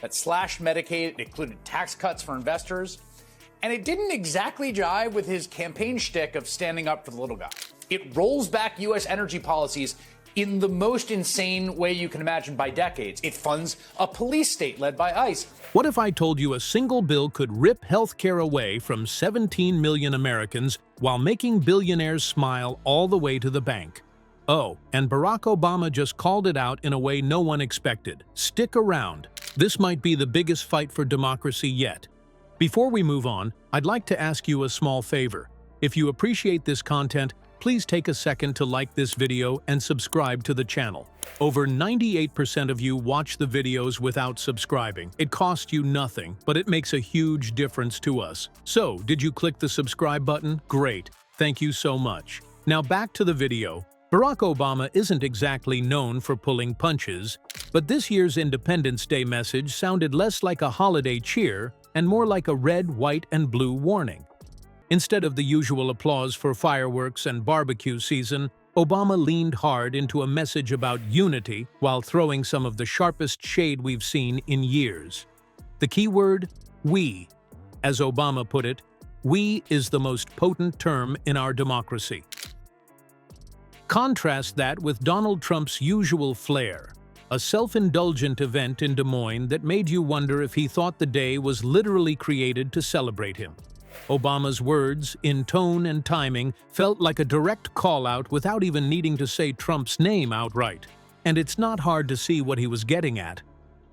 that slashed Medicaid, it included tax cuts for investors, and it didn't exactly jive with his campaign shtick of standing up for the little guy. It rolls back U.S. energy policies in the most insane way you can imagine by decades. It funds a police state led by ICE. What if I told you a single bill could rip healthcare away from 17 million Americans while making billionaires smile all the way to the bank? Oh, and Barack Obama just called it out in a way no one expected. Stick around. This might be the biggest fight for democracy yet. Before we move on, I'd like to ask you a small favor. If you appreciate this content, please take a second to like this video and subscribe to the channel. Over 98% of you watch the videos without subscribing. It costs you nothing, but it makes a huge difference to us. So, did you click the subscribe button? Great. Thank you so much. Now back to the video. Barack Obama isn't exactly known for pulling punches, but this year's Independence Day message sounded less like a holiday cheer and more like a red, white, and blue warning. Instead of the usual applause for fireworks and barbecue season, Obama leaned hard into a message about unity while throwing some of the sharpest shade we've seen in years. The key word, we. As Obama put it, we is the most potent term in our democracy. Contrast that with Donald Trump's usual flair, a self-indulgent event in Des Moines that made you wonder if he thought the day was literally created to celebrate him. Obama's words, in tone and timing, felt like a direct call-out without even needing to say Trump's name outright. And it's not hard to see what he was getting at.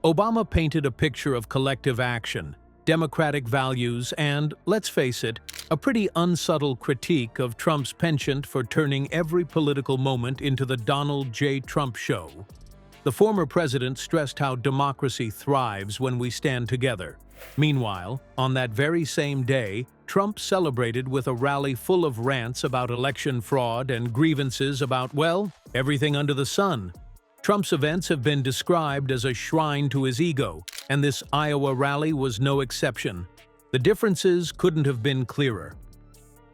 Obama painted a picture of collective action, democratic values, and, let's face it, a pretty unsubtle critique of Trump's penchant for turning every political moment into the Donald J. Trump show. The former president stressed how democracy thrives when we stand together. Meanwhile, on that very same day, Trump celebrated with a rally full of rants about election fraud and grievances about, well, everything under the sun. Trump's events have been described as a shrine to his ego, and this Iowa rally was no exception. The differences couldn't have been clearer.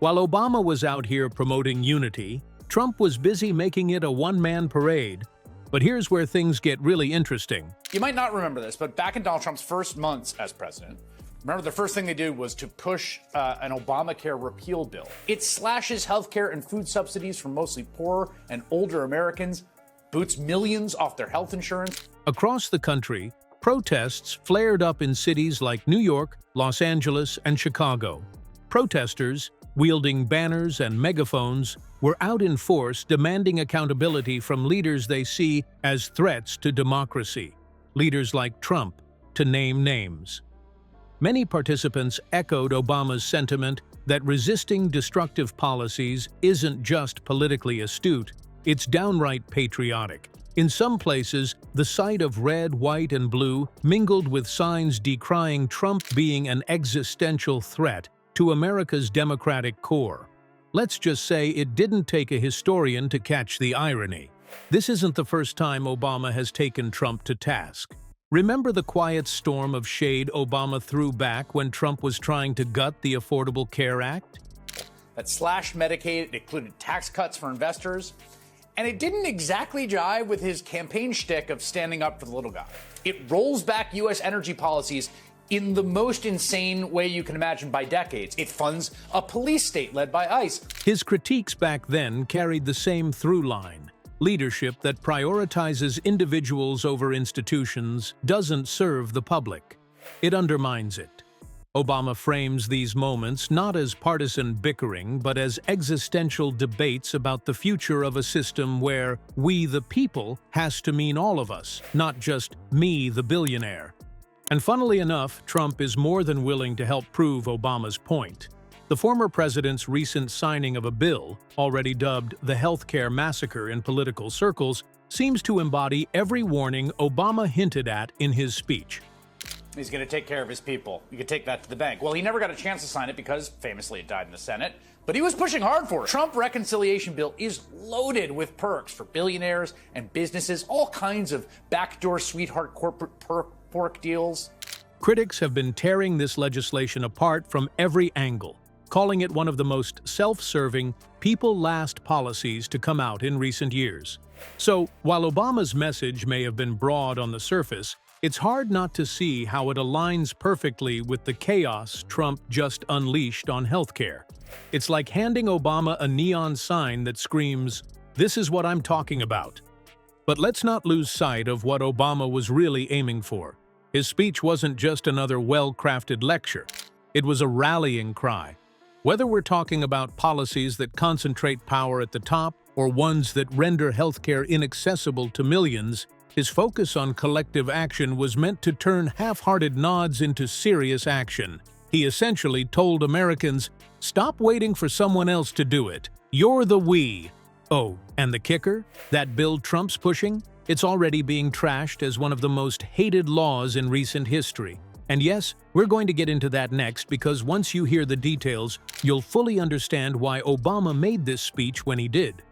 While Obama was out here promoting unity, Trump was busy making it a one-man parade. But here's where things get really interesting. You might not remember this, but back in Donald Trump's first months as president, remember the first thing they did was to push an Obamacare repeal bill. It slashes healthcare and food subsidies for mostly poor and older Americans, boots millions off their health insurance. Across the country, protests flared up in cities like New York, Los Angeles, and Chicago. Protesters, wielding banners and megaphones, were out in force demanding accountability from leaders they see as threats to democracy. Leaders like Trump, to name names. Many participants echoed Obama's sentiment that resisting destructive policies isn't just politically astute, it's downright patriotic. In some places, the sight of red, white, and blue mingled with signs decrying Trump being an existential threat to America's democratic core. Let's just say it didn't take a historian to catch the irony. This isn't the first time Obama has taken Trump to task. Remember the quiet storm of shade Obama threw back when Trump was trying to gut the Affordable Care Act? That slashed Medicaid, it included tax cuts for investors, and it didn't exactly jive with his campaign shtick of standing up for the little guy. It rolls back U.S. energy policies in the most insane way you can imagine by decades. It funds a police state led by ICE. His critiques back then carried the same through line. Leadership that prioritizes individuals over institutions doesn't serve the public. It undermines it. Obama frames these moments not as partisan bickering, but as existential debates about the future of a system where we the people has to mean all of us, not just me the billionaire. And funnily enough, Trump is more than willing to help prove Obama's point. The former president's recent signing of a bill, already dubbed the healthcare massacre in political circles, seems to embody every warning Obama hinted at in his speech. He's going to take care of his people. You could take that to the bank. Well, he never got a chance to sign it because, famously, it died in the Senate. But he was pushing hard for it. Trump reconciliation bill is loaded with perks for billionaires and businesses, all kinds of backdoor sweetheart corporate pork deals. Critics have been tearing this legislation apart from every angle, calling it one of the most self-serving, people-last policies to come out in recent years. So, while Obama's message may have been broad on the surface, It's hard not to see how it aligns perfectly with the chaos Trump just unleashed on healthcare. It's like handing Obama a neon sign that screams, "This is what I'm talking about." But let's not lose sight of what Obama was really aiming for. His speech wasn't just another well-crafted lecture. It was a rallying cry. Whether we're talking about policies that concentrate power at the top or ones that render healthcare inaccessible to millions, his focus on collective action was meant to turn half-hearted nods into serious action. He essentially told Americans, "Stop waiting for someone else to do it. You're the we." Oh, and the kicker? That bill Trump's pushing? It's already being trashed as one of the most hated laws in recent history. And yes, we're going to get into that next because once you hear the details, you'll fully understand why Obama made this speech when he did.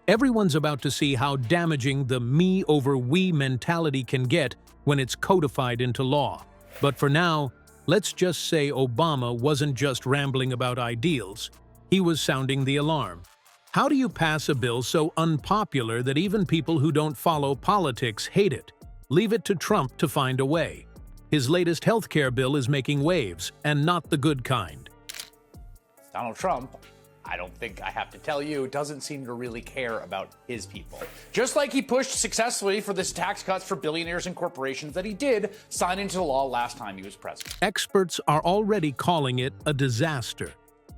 Everyone's about to see how damaging the me over we mentality can get when it's codified into law. But for now, let's just say Obama wasn't just rambling about ideals. He was sounding the alarm. How do you pass a bill so unpopular that even people who don't follow politics hate it? Leave it to Trump to find a way. His latest healthcare bill is making waves, and not the good kind. Donald Trump, I don't think I have to tell you, doesn't seem to really care about his people. Just like he pushed successfully for this tax cuts for billionaires and corporations that he did sign into law last time he was president. Experts are already calling it a disaster.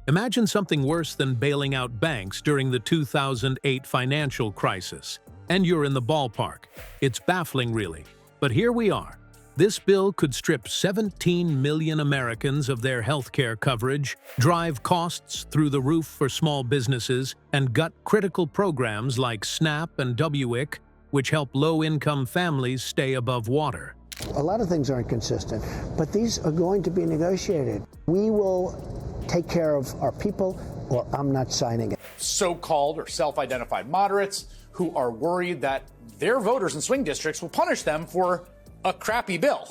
Imagine something worse than bailing out banks during the 2008 financial crisis. And you're in the ballpark. It's baffling, really. But here we are. This bill could strip 17 million Americans of their healthcare coverage, drive costs through the roof for small businesses, and gut critical programs like SNAP and WIC, which help low-income families stay above water. A lot of things aren't consistent, but these are going to be negotiated. We will take care of our people, or I'm not signing it. So-called or self-identified moderates who are worried that their voters in swing districts will punish them for a crappy bill.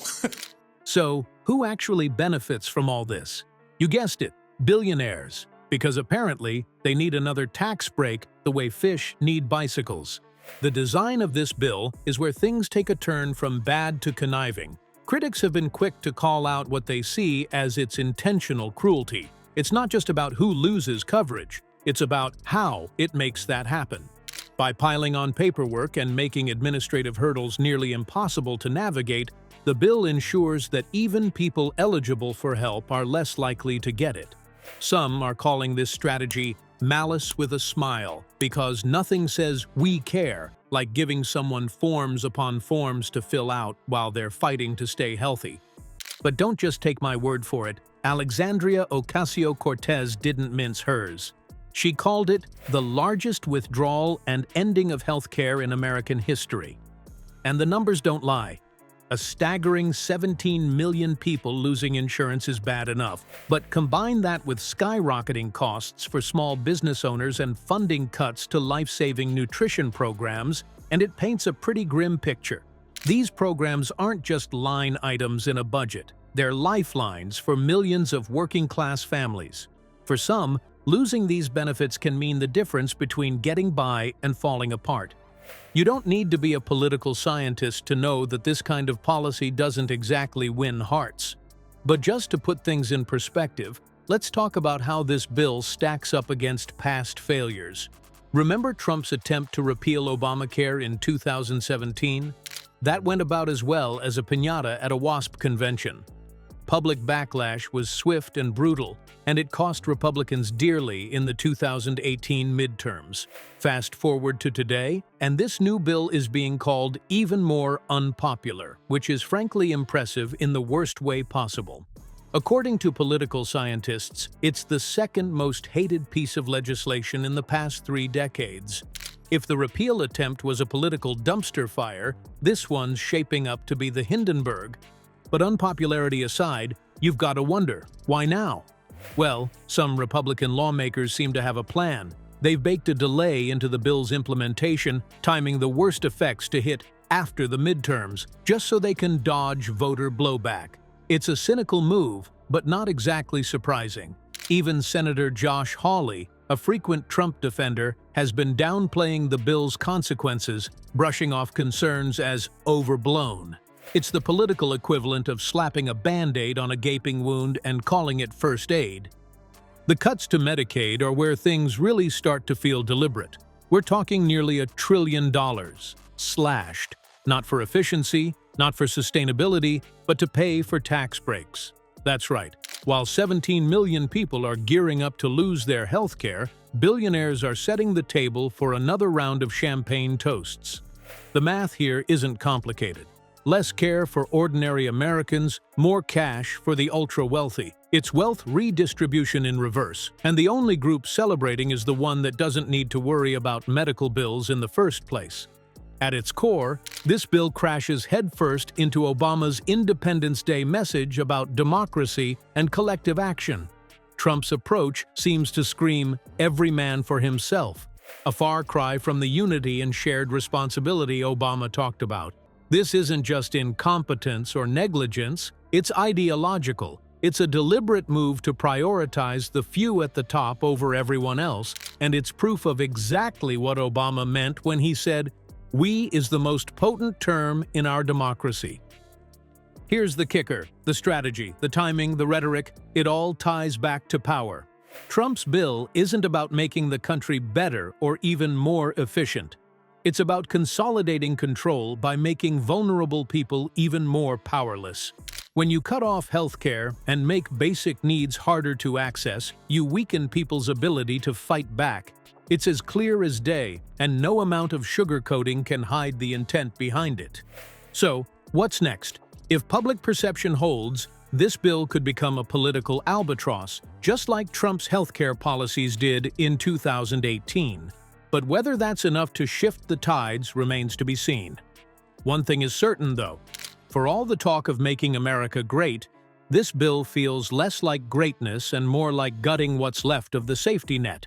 So, who actually benefits from all this? You guessed it, billionaires. Because apparently, they need another tax break the way fish need bicycles. The design of this bill is where things take a turn from bad to conniving. Critics have been quick to call out what they see as its intentional cruelty. It's not just about who loses coverage, it's about how it makes that happen. By piling on paperwork and making administrative hurdles nearly impossible to navigate, the bill ensures that even people eligible for help are less likely to get it. Some are calling this strategy malice with a smile, because nothing says "we care" like giving someone forms upon forms to fill out while they're fighting to stay healthy. But don't just take my word for it. Alexandria Ocasio-Cortez didn't mince hers. She called it the largest withdrawal and ending of healthcare in American history. And the numbers don't lie. A staggering 17 million people losing insurance is bad enough, but combine that with skyrocketing costs for small business owners and funding cuts to life-saving nutrition programs, and it paints a pretty grim picture. These programs aren't just line items in a budget. They're lifelines for millions of working-class families. For some, losing these benefits can mean the difference between getting by and falling apart. You don't need to be a political scientist to know that this kind of policy doesn't exactly win hearts. But just to put things in perspective, let's talk about how this bill stacks up against past failures. Remember Trump's attempt to repeal Obamacare in 2017? That went about as well as a piñata at a WASP convention. Public backlash was swift and brutal, and it cost Republicans dearly in the 2018 midterms. Fast forward to today, and this new bill is being called even more unpopular, which is frankly impressive in the worst way possible. According to political scientists, it's the second most hated piece of legislation in the past 3 decades. If the repeal attempt was a political dumpster fire, this one's shaping up to be the Hindenburg. But unpopularity aside, you've got to wonder, why now? Well, some Republican lawmakers seem to have a plan. They've baked a delay into the bill's implementation, timing the worst effects to hit after the midterms, just so they can dodge voter blowback. It's a cynical move, but not exactly surprising. Even Senator Josh Hawley, a frequent Trump defender, has been downplaying the bill's consequences, brushing off concerns as overblown. It's the political equivalent of slapping a Band-Aid on a gaping wound and calling it first aid. The cuts to Medicaid are where things really start to feel deliberate. We're talking nearly $1 trillion, slashed, not for efficiency, not for sustainability, but to pay for tax breaks. That's right. While 17 million people are gearing up to lose their health care, billionaires are setting the table for another round of champagne toasts. The math here isn't complicated. Less care for ordinary Americans, more cash for the ultra-wealthy. It's wealth redistribution in reverse, and the only group celebrating is the one that doesn't need to worry about medical bills in the first place. At its core, this bill crashes headfirst into Obama's Independence Day message about democracy and collective action. Trump's approach seems to scream, "every man for himself," a far cry from the unity and shared responsibility Obama talked about. This isn't just incompetence or negligence, it's ideological. It's a deliberate move to prioritize the few at the top over everyone else, and it's proof of exactly what Obama meant when he said, "We is the most potent term in our democracy." Here's the kicker: the strategy, the timing, the rhetoric, it all ties back to power. Trump's bill isn't about making the country better or even more efficient. It's about consolidating control by making vulnerable people even more powerless. When you cut off healthcare and make basic needs harder to access, you weaken people's ability to fight back. It's as clear as day, and no amount of sugarcoating can hide the intent behind it. So, what's next? If public perception holds, this bill could become a political albatross, just like Trump's healthcare policies did in 2018. But whether that's enough to shift the tides remains to be seen. One thing is certain, though. For all the talk of making America great, this bill feels less like greatness and more like gutting what's left of the safety net.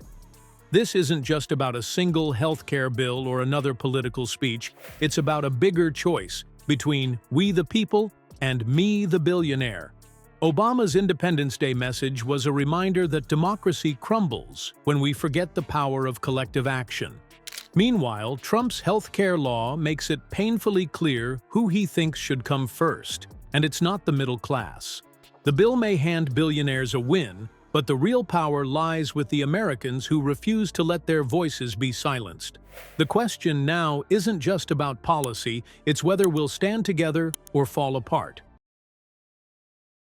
This isn't just about a single healthcare bill or another political speech. It's about a bigger choice between we the people and me the billionaire. Obama's Independence Day message was a reminder that democracy crumbles when we forget the power of collective action. Meanwhile, Trump's healthcare law makes it painfully clear who he thinks should come first, and it's not the middle class. The bill may hand billionaires a win, but the real power lies with the Americans who refuse to let their voices be silenced. The question now isn't just about policy, it's whether we'll stand together or fall apart.